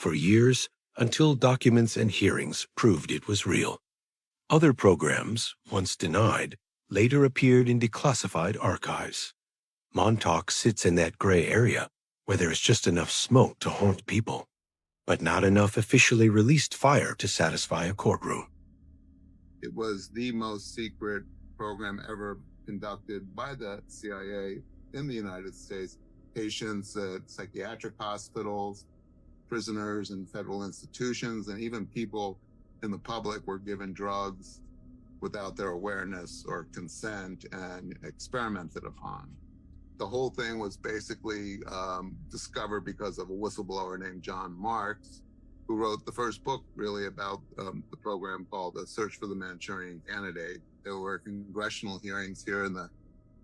for years until documents and hearings proved it was real. Other programs, once denied, later appeared in declassified archives. Montauk sits in that gray area where there is just enough smoke to haunt people, but not enough officially released fire to satisfy a courtroom. It was the most secret program ever conducted by the CIA in the United States. Patients at psychiatric hospitals, prisoners in federal institutions, and even people in the public were given drugs without their awareness or consent and experimented upon. The whole thing was basically discovered because of a whistleblower named John Marks, who wrote the first book really about the program called The Search for the Manchurian Candidate. There were congressional hearings here in the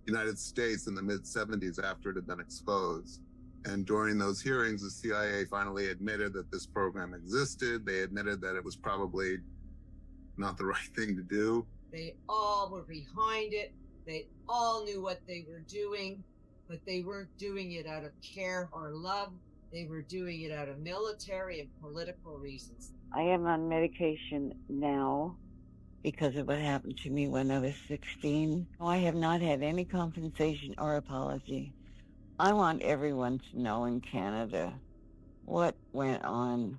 United States in the mid-70s after it had been exposed. And during those hearings, the CIA finally admitted that this program existed. They admitted that it was probably not the right thing to do. They all were behind it. They all knew what they were doing, but they weren't doing it out of care or love. They were doing it out of military and political reasons. I am on medication now because of what happened to me when I was 16. I have not had any compensation or apology. I want everyone to know in Canada what went on.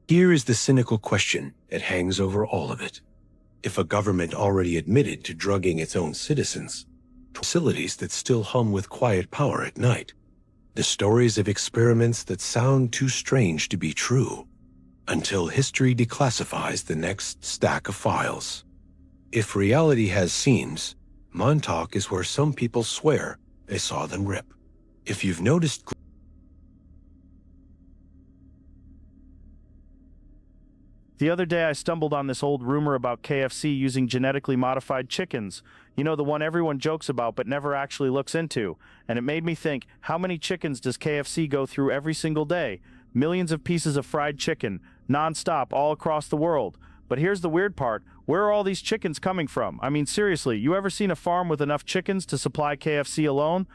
Here is the cynical question that hangs over all of it. If a government already admitted to drugging its own citizens, facilities that still hum with quiet power at night, the stories of experiments that sound too strange to be true, until history declassifies the next stack of files. If reality has seams, Montauk is where some people swear they saw them rip. If you've noticed... The other day I stumbled on this old rumor about KFC using genetically modified chickens. You know, the one everyone jokes about but never actually looks into. And it made me think, how many chickens does KFC go through every single day? Millions of pieces of fried chicken, non-stop, all across the world. But here's the weird part. Where are all these chickens coming from? I mean, seriously, you ever seen a farm with enough chickens to supply KFC alone?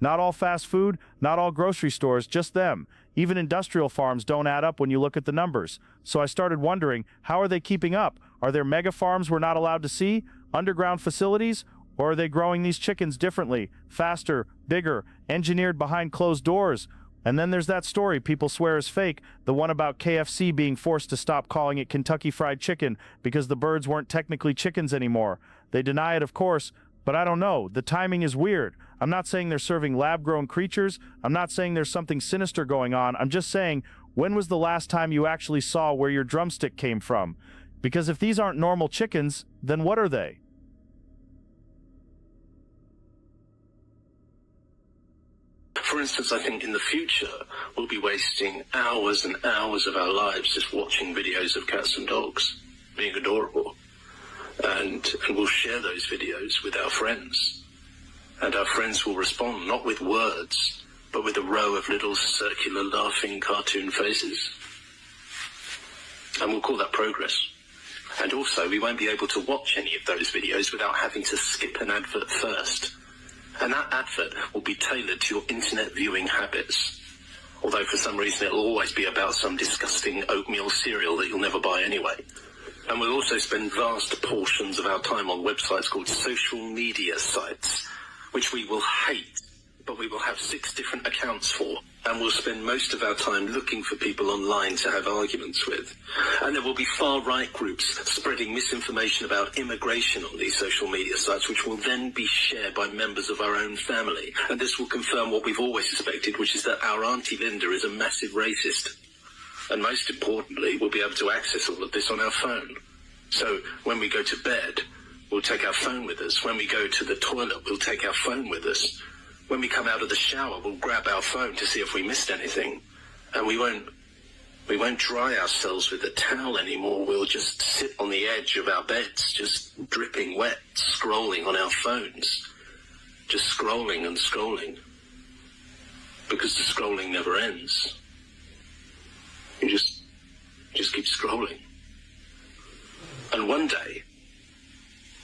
Not all fast food, not all grocery stores, just them. Even industrial farms don't add up when you look at the numbers. So I started wondering, how are they keeping up? Are there mega farms we're not allowed to see? Underground facilities? Or are they growing these chickens differently, faster, bigger, engineered behind closed doors? And then there's that story people swear is fake, the one about KFC being forced to stop calling it Kentucky Fried Chicken because the birds weren't technically chickens anymore. They deny it, of course, but I don't know. The timing is weird. I'm not saying they're serving lab-grown creatures. I'm not saying there's something sinister going on. I'm just saying, when was the last time you actually saw where your drumstick came from? Because if these aren't normal chickens, then what are they? For instance, I think in the future, we'll be wasting hours and hours of our lives just watching videos of cats and dogs being adorable. And we'll share those videos with our friends. And our friends will respond not with words, but with a row of little circular laughing cartoon faces. And we'll call that progress. And also, we won't be able to watch any of those videos without having to skip an advert first. And that advert will be tailored to your internet viewing habits. Although for some reason it'll always be about some disgusting oatmeal cereal that you'll never buy anyway. And we'll also spend vast portions of our time on websites called social media sites, which we will hate, but we will have 6 different accounts for. And we'll spend most of our time looking for people online to have arguments with. And there will be far-right groups spreading misinformation about immigration on these social media sites, which will then be shared by members of our own family. And this will confirm what we've always suspected, which is that our Auntie Linda is a massive racist. And most importantly, we'll be able to access all of this on our phone. So when we go to bed, we'll take our phone with us. When we go to the toilet, we'll take our phone with us. When we come out of the shower, we'll grab our phone to see if we missed anything. And we won't dry ourselves with a towel anymore. We'll just sit on the edge of our beds, just dripping wet, scrolling on our phones. Just scrolling and scrolling. Because the scrolling never ends. You just keep scrolling. And one day,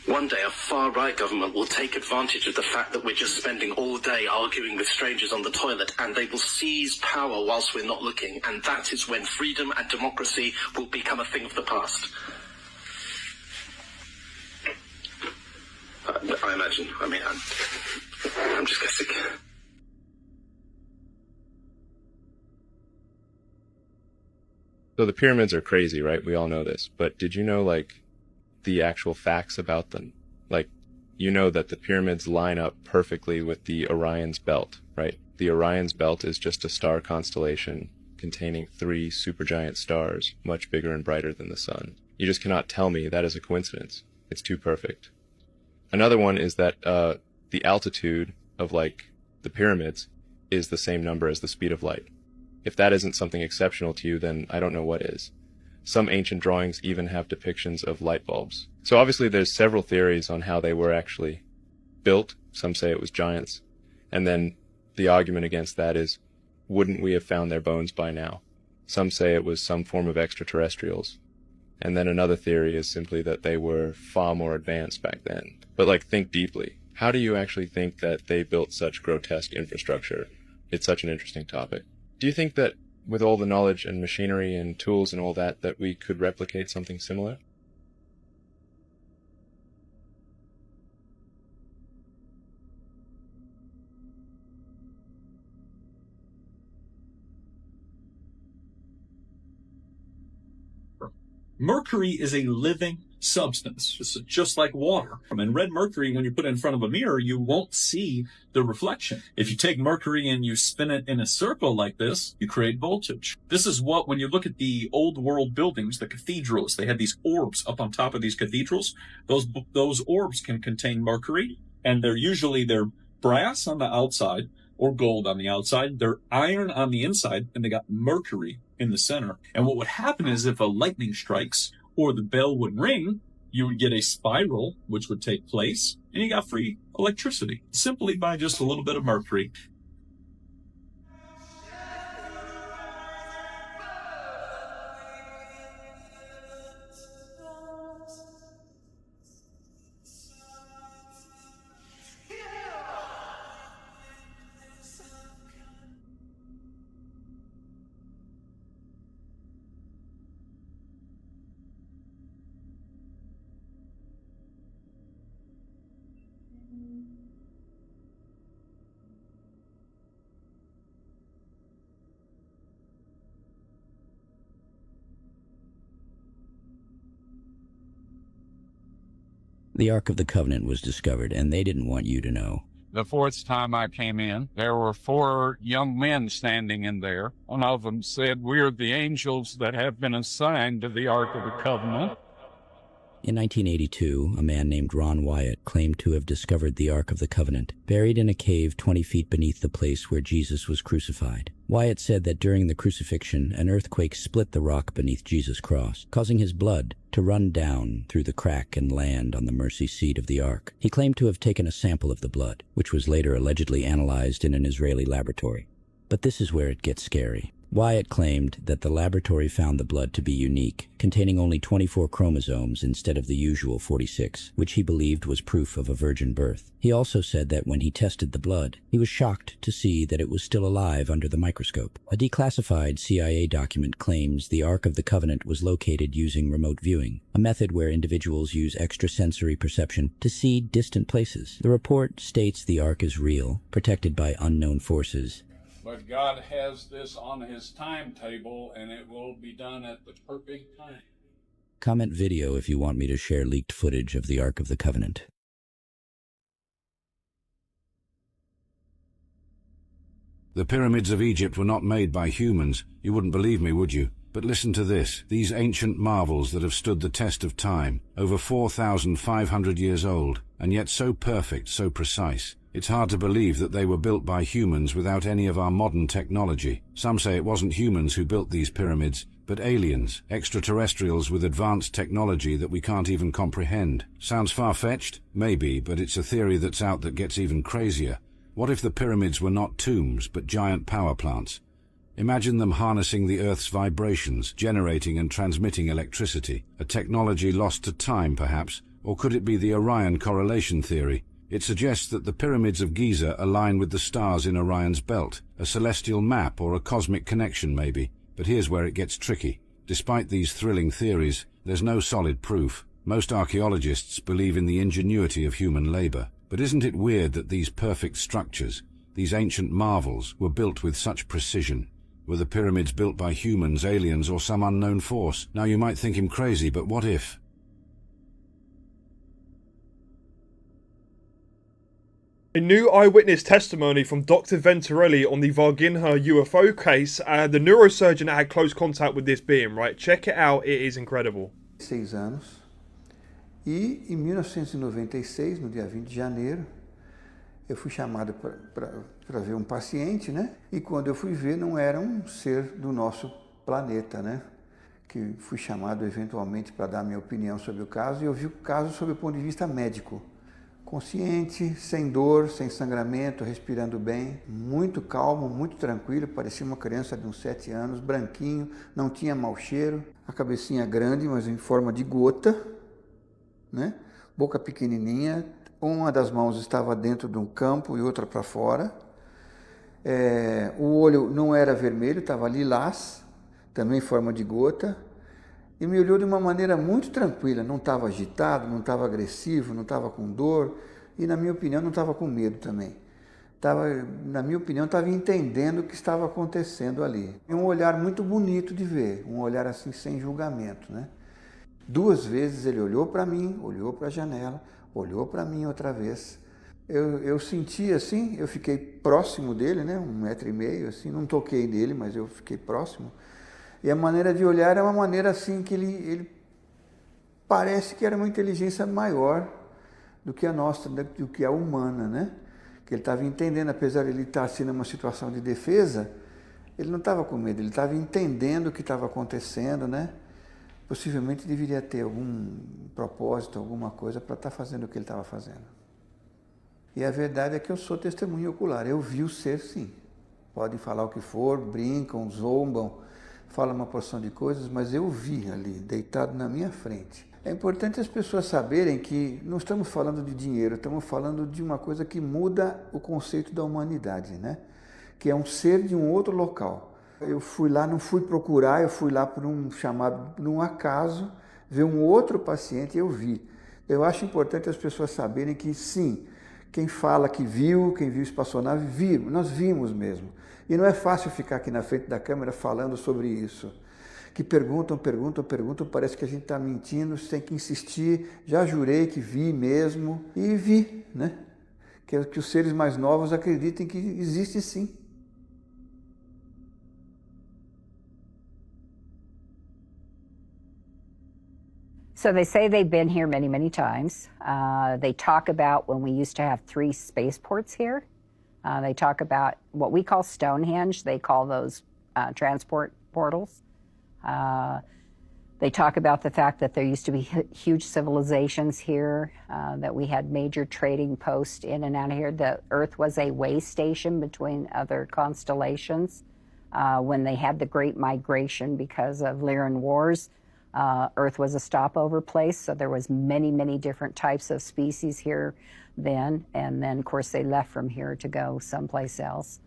One day a far-right government will take advantage of the fact that we're just spending all day arguing with strangers on the toilet, and they will seize power whilst we're not looking, and that is when freedom and democracy will become a thing of the past. I imagine. I mean, I'm just guessing. So the pyramids are crazy, right? We all know this. But did you know, like, the actual facts about them? Like, you know that the pyramids line up perfectly with the Orion's belt, right? The Orion's belt is just a star constellation containing 3 supergiant stars, much bigger and brighter than the sun. You just cannot tell me that is a coincidence. It's too perfect. Another one is that the altitude of, like, the pyramids is the same number as the speed of light. If that isn't something exceptional to you, then I don't know what is. Some ancient drawings even have depictions of light bulbs. So obviously there's several theories on how they were actually built. Some say it was giants. And then the argument against that is, wouldn't we have found their bones by now? Some say it was some form of extraterrestrials. And then another theory is simply that they were far more advanced back then. But, like, think deeply. How do you actually think that they built such grotesque infrastructure? It's such an interesting topic. Do you think that with all the knowledge and machinery and tools and all that, that we could replicate something similar? Mercury is a living substance. It's just like water. And red mercury, when you put it in front of a mirror, you won't see the reflection. If you take mercury and you spin it in a circle like this, you create voltage. This is what, when you look at the old world buildings, the cathedrals, they had these orbs up on top of these cathedrals. Those orbs can contain mercury, and they're brass on the outside or gold on the outside. They're iron on the inside, and they got mercury in the center. And what would happen is if a lightning strikes or the bell would ring, you would get a spiral, which would take place, and you got free electricity simply by just a little bit of mercury. The Ark of the Covenant was discovered, and they didn't want you to know. The 4th time I came in, there were 4 young men standing in there. One of them said, "We're the angels that have been assigned to the Ark of the Covenant." In 1982, a man named Ron Wyatt claimed to have discovered the Ark of the Covenant, buried in a cave 20 feet beneath the place where Jesus was crucified. Wyatt said that during the crucifixion, an earthquake split the rock beneath Jesus' cross, causing his blood to run down through the crack and land on the mercy seat of the Ark. He claimed to have taken a sample of the blood, which was later allegedly analyzed in an Israeli laboratory. But this is where it gets scary. Wyatt claimed that the laboratory found the blood to be unique, containing only 24 chromosomes instead of the usual 46, which he believed was proof of a virgin birth. He also said that when he tested the blood, he was shocked to see that it was still alive under the microscope. A declassified CIA document claims the Ark of the Covenant was located using remote viewing, a method where individuals use extrasensory perception to see distant places. The report states the Ark is real, protected by unknown forces. But God has this on his timetable, and it will be done at the perfect time. Comment video if you want me to share leaked footage of the Ark of the Covenant. The pyramids of Egypt were not made by humans. You wouldn't believe me, would you? But listen to this. These ancient marvels that have stood the test of time, over 4,500 years old, and yet so perfect, so precise. It's hard to believe that they were built by humans without any of our modern technology. Some say it wasn't humans who built these pyramids, but aliens, extraterrestrials with advanced technology that we can't even comprehend. Sounds far-fetched? Maybe, but it's a theory that's out that gets even crazier. What if the pyramids were not tombs, but giant power plants? Imagine them harnessing the Earth's vibrations, generating and transmitting electricity, a technology lost to time, perhaps, Or could it be the Orion correlation theory? It suggests that the pyramids of Giza align with the stars in Orion's belt, a celestial map or a cosmic connection maybe. But here's where it gets tricky. Despite these thrilling theories, there's no solid proof. Most archaeologists believe in the ingenuity of human labor. But isn't it weird that these perfect structures, these ancient marvels, were built with such precision? Were the pyramids built by humans, aliens, or some unknown force? Now you might think him crazy, but what if? A new eyewitness testimony from Dr. THRLL on the Varginha UFO case. The neurosurgeon that had close contact with this being, right? Check it out, it is incredible. 6 anos. E em 1996, no dia 20 de janeiro, eu fui chamado para ver um paciente, né? E quando eu fui ver, não era um ser do nosso planeta, né? Que fui chamado eventualmente para dar minha opinião sobre o caso, e eu vi o caso sob o ponto de vista médico. Consciente, sem dor, sem sangramento, respirando bem, muito calmo, muito tranquilo, parecia uma criança de uns 7 anos, branquinho, não tinha mau cheiro, a cabecinha grande, mas em forma de gota, né? Boca pequenininha, uma das mãos estava dentro de um campo e outra para fora. O olho não era vermelho, estava lilás, também em forma de gota, e me olhou de uma maneira muito tranquila, não estava agitado, não estava agressivo, não estava com dor, e na minha opinião não estava com medo também. Na minha opinião, estava entendendo o que estava acontecendo ali. É um olhar muito bonito de ver, um olhar assim sem julgamento, né? 2 vezes ele olhou para mim, olhou para a janela, olhou para mim outra vez. Eu senti assim, eu fiquei próximo dele, né? 1,5 metro, assim, não toquei nele, mas eu fiquei próximo. E a maneira de olhar é uma maneira assim que ele parece que era uma inteligência maior do que a nossa, do que a humana, né? Que ele estava entendendo, apesar de ele estar assim numa situação de defesa, ele não estava com medo, ele estava entendendo o que estava acontecendo, né? Possivelmente deveria ter algum propósito, alguma coisa para estar fazendo o que ele estava fazendo. E a verdade é que eu sou testemunha ocular, eu vi o ser sim. Podem falar o que for, brincam, zombam, falam uma porção de coisas, mas eu vi ali, deitado na minha frente. É importante as pessoas saberem que não estamos falando de dinheiro, estamos falando de uma coisa que muda o conceito da humanidade, né? Que é um ser de um outro local. Eu fui lá, não fui procurar, eu fui lá por um chamado, num acaso, ver um outro paciente e eu vi. Eu acho importante as pessoas saberem que sim, quem fala que viu, quem viu espaçonave, viram, nós vimos mesmo. E não é fácil ficar aqui na frente da câmera falando sobre isso. Que perguntam, parece que a gente está mentindo, você tem que insistir. Já jurei que vi mesmo e vi, né? Que os seres mais novos acreditem que existe sim. So they say they've been here many, many times. They talk about when we used to have 3 spaceports here. They talk about what we call Stonehenge. They call those transport portals. They talk about the fact that there used to be huge civilizations here, that we had major trading posts in and out of here. The Earth was a way station between other constellations. When they had the Great Migration because of Lyran Wars, Earth was a stopover place, so there was many, many different types of species here then, and then of course they left from here to go someplace else.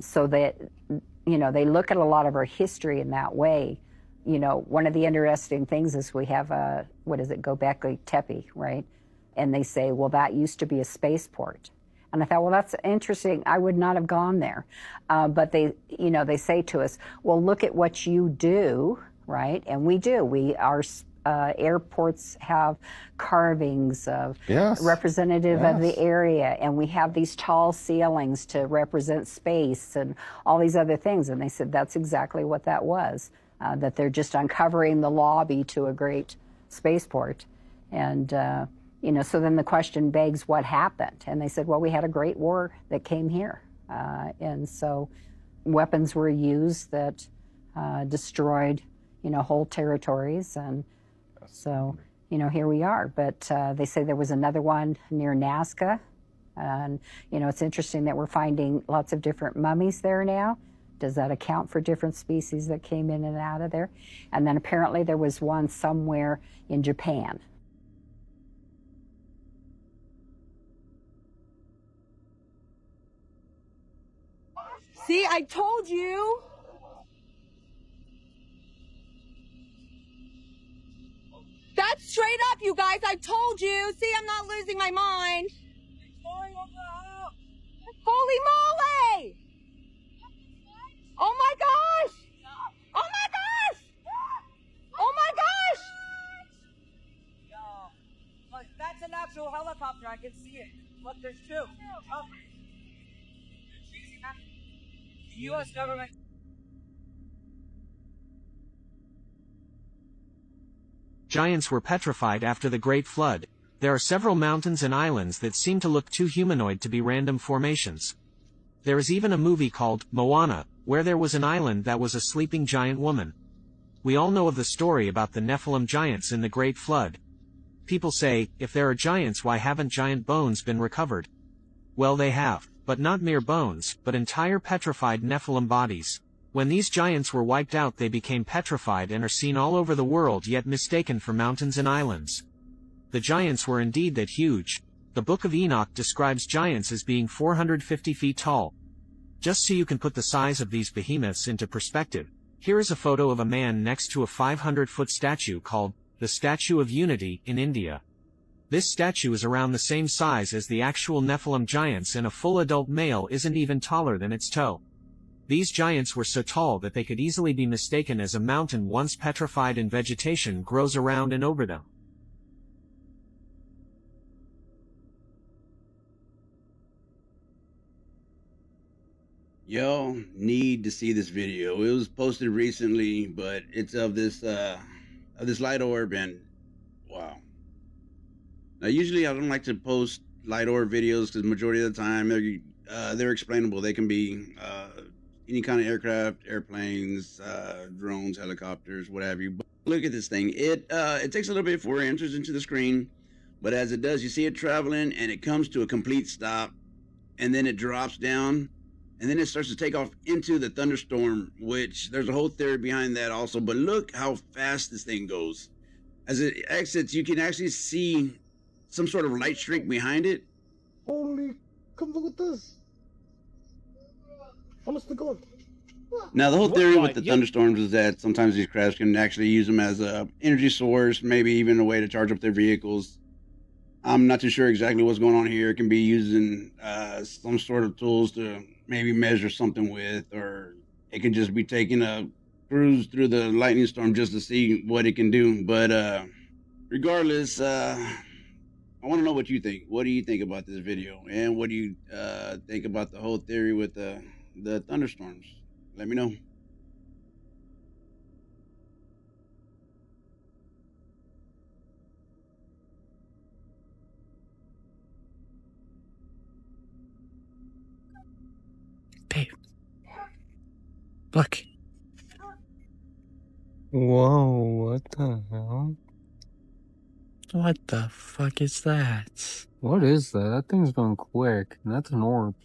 So that, you know, they look at a lot of our history in that way. You know, one of the interesting things is we have a, Göbekli Tepe, right? And they say, well, that used to be a spaceport. And I thought, well, that's interesting. I would not have gone there. But they, you know, they say to us, well, look at what you do, right? And we do. Our airports have carvings of representative of the area, and we have these tall ceilings to represent space and all these other things. And they said that's exactly what that was, that they're just uncovering the lobby to a great spaceport. And, you know, so then the question begs, what happened? And they said, well, we had a great war that came here. And so weapons were used that destroyed, you know, whole territories. And so, you know, here we are. But they say there was another one near Nazca. And, you know, it's interesting that we're finding lots of different mummies there now. Does that account for different species that came in and out of there? And then apparently there was one somewhere in Japan. See, I told you. That's straight up, you guys. I told you. See, I'm not losing my mind. Holy moly! Oh my gosh! Oh my gosh! Oh my gosh! Look, that's an actual helicopter. I can see it. Look, there's two. Oh. The U.S. government. Giants were petrified after the Great Flood. There are several mountains and islands that seem to look too humanoid to be random formations. There is even a movie called Moana, where there was an island that was a sleeping giant woman. We all know of the story about the Nephilim giants in the Great Flood. People say, if there are giants, why haven't giant bones been recovered? Well, they have, but not mere bones, but entire petrified Nephilim bodies. When these giants were wiped out, they became petrified and are seen all over the world, yet mistaken for mountains and islands. The giants were indeed that huge. The Book of Enoch describes giants as being 450 feet tall. Just so you can put the size of these behemoths into perspective, here is a photo of a man next to a 500-foot statue called the Statue of Unity in India. This statue is around the same size as the actual Nephilim giants, and a full adult male isn't even taller than its toe. These giants were so tall that they could easily be mistaken as a mountain once petrified and vegetation grows around and over them. Y'all need to see this video. It was posted recently, but it's of this light orb, and wow. Now, usually I don't like to post light orb videos because majority of the time they're explainable. They can be any kind of aircraft, airplanes, drones, helicopters, what have you. But look at this thing. It takes a little bit before it enters into the screen, but as it does, you see it traveling, and it comes to a complete stop, and then it drops down. And then it starts to take off into the thunderstorm, which there's a whole theory behind that also. But look how fast this thing goes. As it exits, you can actually see some sort of light streak behind it. Holy, come look at this. Honest to God. Now, the whole theory with the thunderstorms is that sometimes these crafts can actually use them as an energy source, maybe even a way to charge up their vehicles. I'm not too sure exactly what's going on here. It can be using some sort of tools to maybe measure something with, or it could just be taking a cruise through the lightning storm just to see what it can do. But regardless, I want to know what you think. What do you think about this video? And what do you think about the whole theory with the thunderstorms? Let me know. Babe. Look. Whoa, what the hell? What the fuck is that? What is that? That thing's going quick. That's an orb.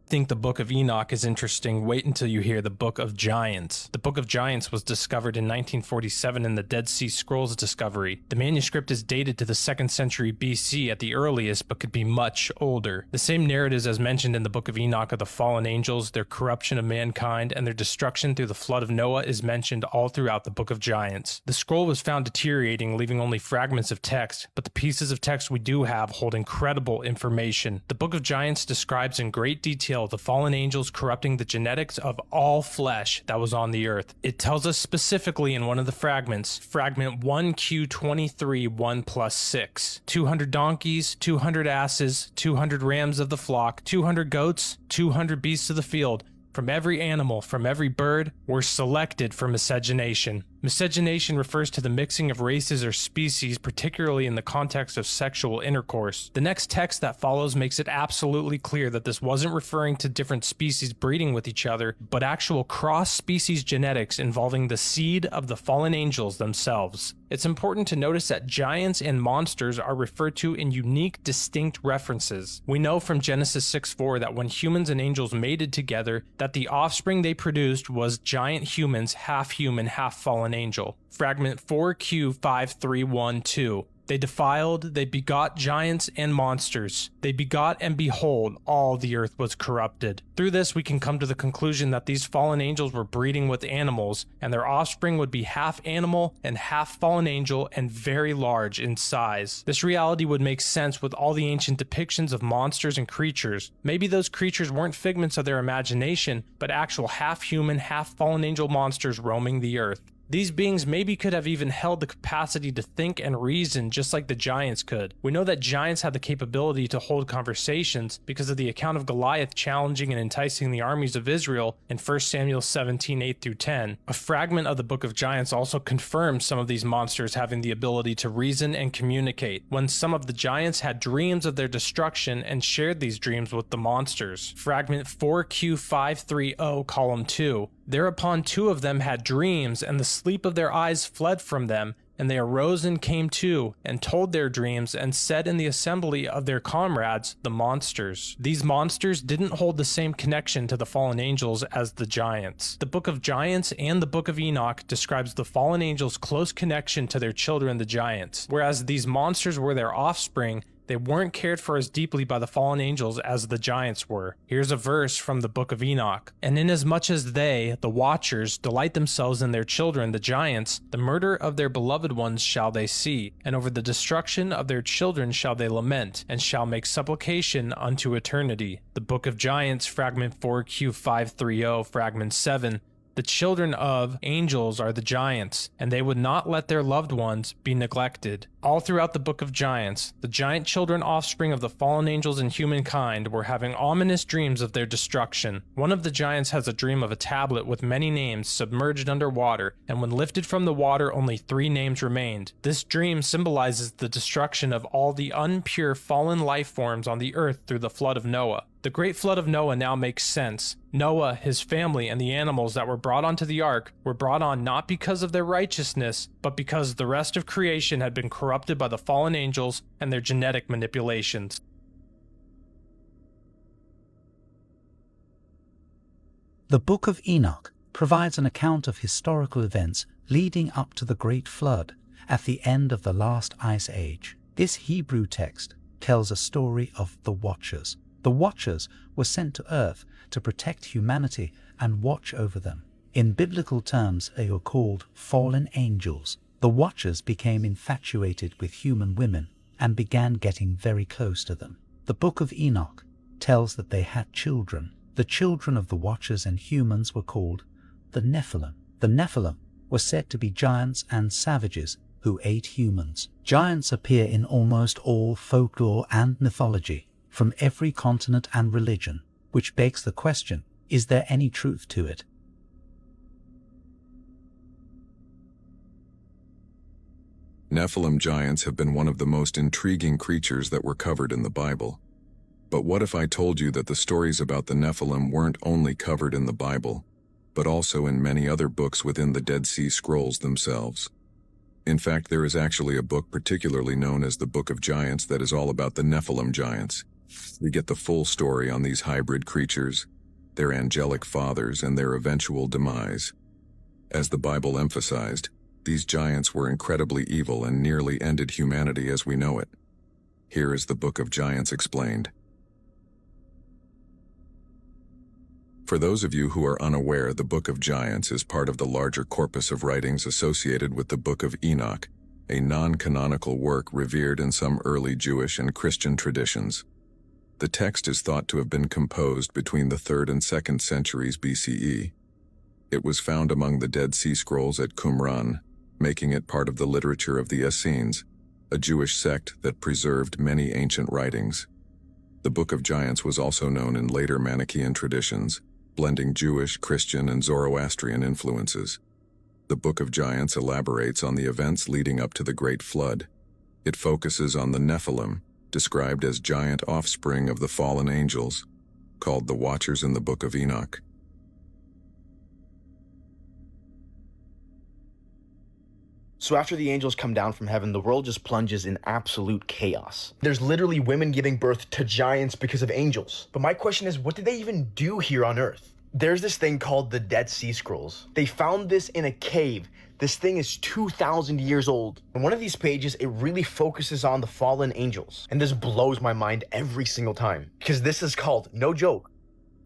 Think the Book of Enoch is interesting, wait until you hear the Book of Giants. The Book of Giants was discovered in 1947 in the Dead Sea Scrolls discovery. The manuscript is dated to the 2nd century BC at the earliest, but could be much older. The same narratives as mentioned in the Book of Enoch of the fallen angels, their corruption of mankind, and their destruction through the flood of Noah is mentioned all throughout the Book of Giants. The scroll was found deteriorating, leaving only fragments of text, but the pieces of text we do have hold incredible information. The Book of Giants describes in great detail the fallen angels corrupting the genetics of all flesh that was on the earth. It tells us specifically in one of the fragments, fragment 1Q23 1+6, 200 donkeys, 200 asses, 200 rams of the flock, 200 goats, 200 beasts of the field, from every animal, from every bird, were selected for miscegenation. Miscegenation refers to the mixing of races or species, particularly in the context of sexual intercourse. The next text that follows makes it absolutely clear that this wasn't referring to different species breeding with each other, but actual cross-species genetics involving the seed of the fallen angels themselves. It's important to notice that giants and monsters are referred to in unique, distinct references. We know from Genesis 6:4 that when humans and angels mated together, that the offspring they produced was giant humans, half human, half fallen angel. Fragment 4Q531-2. They defiled, they begot giants and monsters. They begot, and behold, all the earth was corrupted. Through this, we can come to the conclusion that these fallen angels were breeding with animals, and their offspring would be half animal and half fallen angel and very large in size. This reality would make sense with all the ancient depictions of monsters and creatures. Maybe those creatures weren't figments of their imagination, but actual half-human, half-fallen angel monsters roaming the earth. These beings maybe could have even held the capacity to think and reason just like the giants could. We know that giants had the capability to hold conversations because of the account of Goliath challenging and enticing the armies of Israel in 1 Samuel 17:8-10. A fragment of the Book of Giants also confirms some of these monsters having the ability to reason and communicate, when some of the giants had dreams of their destruction and shared these dreams with the monsters. Fragment 4Q530, column 2. Thereupon 2 of them had dreams, and the sleep of their eyes fled from them, and they arose and came to, and told their dreams, and said in the assembly of their comrades, the monsters. These monsters didn't hold the same connection to the fallen angels as the giants. The Book of Giants and the Book of Enoch describes the fallen angels' close connection to their children, the giants. Whereas these monsters were their offspring, they weren't cared for as deeply by the fallen angels as the giants were. Here's a verse from the Book of Enoch. And inasmuch as they, the watchers, delight themselves in their children, the giants, the murder of their beloved ones shall they see, and over the destruction of their children shall they lament, and shall make supplication unto eternity. The Book of Giants, fragment 4Q530, fragment 7. The children of angels are the giants, and they would not let their loved ones be neglected. All throughout the Book of Giants, the giant children offspring of the fallen angels and humankind were having ominous dreams of their destruction. One of the giants has a dream of a tablet with many names submerged under water, and when lifted from the water, only 3 names remained. This dream symbolizes the destruction of all the unpure fallen life forms on the earth through the flood of Noah. The great flood of Noah now makes sense. Noah, his family, and the animals that were brought onto the ark were brought on not because of their righteousness, but because the rest of creation had been corrupted by the fallen angels and their genetic manipulations. The Book of Enoch provides an account of historical events leading up to the Great Flood at the end of the last ice age. This Hebrew text tells a story of the Watchers. The Watchers were sent to Earth to protect humanity and watch over them. In biblical terms, they were called fallen angels. The Watchers became infatuated with human women and began getting very close to them. The Book of Enoch tells that they had children. The children of the Watchers and humans were called the Nephilim. The Nephilim were said to be giants and savages who ate humans. Giants appear in almost all folklore and mythology from every continent and religion, which begs the question, is there any truth to it? Nephilim giants have been one of the most intriguing creatures that were covered in the Bible. But what if I told you that the stories about the Nephilim weren't only covered in the Bible, but also in many other books within the Dead Sea Scrolls themselves? In fact, there is actually a book particularly known as the Book of Giants that is all about the Nephilim giants. We get the full story on these hybrid creatures, their angelic fathers, and their eventual demise. As the Bible emphasized, these giants were incredibly evil and nearly ended humanity as we know it. Here is the Book of Giants explained. For those of you who are unaware, the Book of Giants is part of the larger corpus of writings associated with the Book of Enoch, a non-canonical work revered in some early Jewish and Christian traditions. The text is thought to have been composed between the 3rd and 2nd centuries BCE. It was found among the Dead Sea Scrolls at Qumran, making it part of the literature of the Essenes, a Jewish sect that preserved many ancient writings. The Book of Giants was also known in later Manichaean traditions, blending Jewish, Christian, and Zoroastrian influences. The Book of Giants elaborates on the events leading up to the Great Flood. It focuses on the Nephilim, described as giant offspring of the fallen angels, called the Watchers in the Book of Enoch. So after the angels come down from heaven, the world just plunges in absolute chaos. There's literally women giving birth to giants because of angels. But my question is, what did they even do here on Earth? There's this thing called the Dead Sea Scrolls. They found this in a cave. This thing is 2,000 years old. On one of these pages, it really focuses on the fallen angels. And this blows my mind every single time. Because this is called, no joke,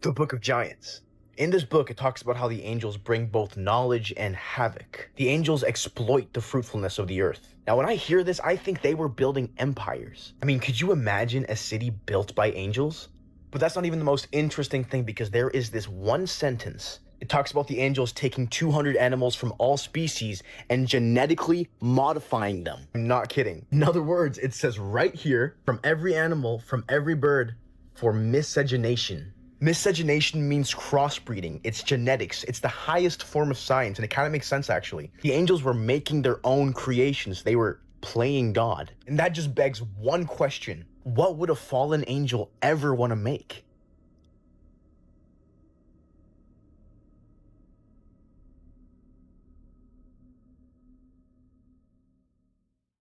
the Book of Giants. In this book, it talks about how the angels bring both knowledge and havoc. The angels exploit the fruitfulness of the earth. Now, when I hear this, I think they were building empires. I mean, could you imagine a city built by angels? But that's not even the most interesting thing, because there is this one sentence. It talks about the angels taking 200 animals from all species and genetically modifying them. I'm not kidding. In other words, it says right here, from every animal, from every bird, for miscegenation. Miscegenation means crossbreeding. It's genetics. It's the highest form of science, and it kind of makes sense, actually. The angels were making their own creations. They were playing God. And that just begs one question. What would a fallen angel ever want to make?